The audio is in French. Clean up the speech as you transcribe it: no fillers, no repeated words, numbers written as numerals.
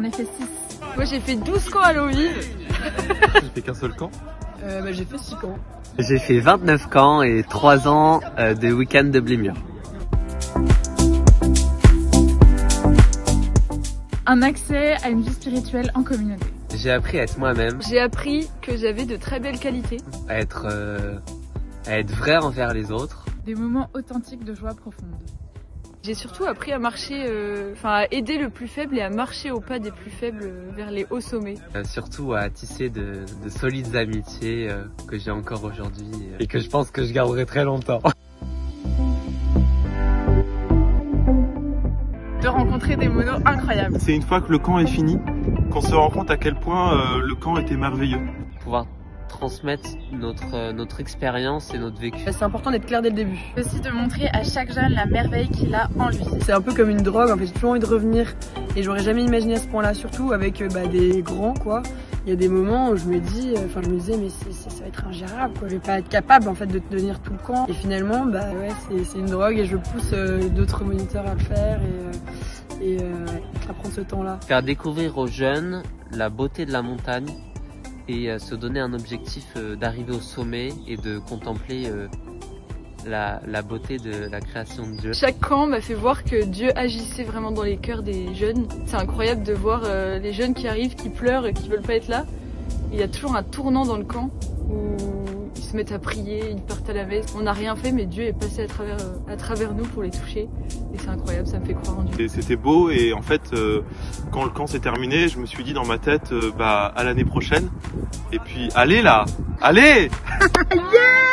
ai fait 6. Moi j'ai fait 12 camps à l'eau vive. J'ai fait qu'un seul camp. J'ai fait 6 camps. J'ai fait 29 camps et 3 ans de week-end de Blémur. Un accès à une vie spirituelle en communauté. J'ai appris à être moi-même, J'ai appris que j'avais de très belles qualités. à être vrai envers les autres. Des moments authentiques de joie profonde. J'ai surtout appris à marcher, à aider le plus faible et à marcher au pas des plus faibles vers les hauts sommets. Surtout à tisser de solides amitiés que j'ai encore aujourd'hui et que je pense que je garderai très longtemps. De rencontrer des monos incroyables. C'est une fois que le camp est fini qu'on se rend compte à quel point le camp était merveilleux. Pouvoir transmettre notre expérience et notre vécu. C'est important d'être clair dès le début. Aussi de montrer à chaque jeune la merveille qu'il a en lui. C'est un peu comme une drogue, en fait, j'ai toujours envie de revenir et j'aurais jamais imaginé à ce point-là, surtout avec des grands quoi. Il y a des moments où je me disais mais ça va être ingérable quoi. Je vais pas être capable en fait de tenir tout le camp et finalement c'est une drogue et je pousse d'autres moniteurs à le faire et à prendre ce temps-là. Faire découvrir aux jeunes la beauté de la montagne et se donner un objectif d'arriver au sommet et de contempler la beauté de la création de Dieu. Chaque camp m'a fait voir que Dieu agissait vraiment dans les cœurs des jeunes. C'est incroyable de voir les jeunes qui arrivent, qui pleurent, qui veulent pas être là. Et il y a toujours un tournant dans le camp où ils se mettent à prier, ils partent à la messe. On n'a rien fait mais Dieu est passé à travers nous pour les toucher. Et c'est incroyable, ça me fait croire en Dieu. Et c'était beau et en fait quand le camp s'est terminé, je me suis dit dans ma tête à l'année prochaine. Et puis allez là, allez. Yeah!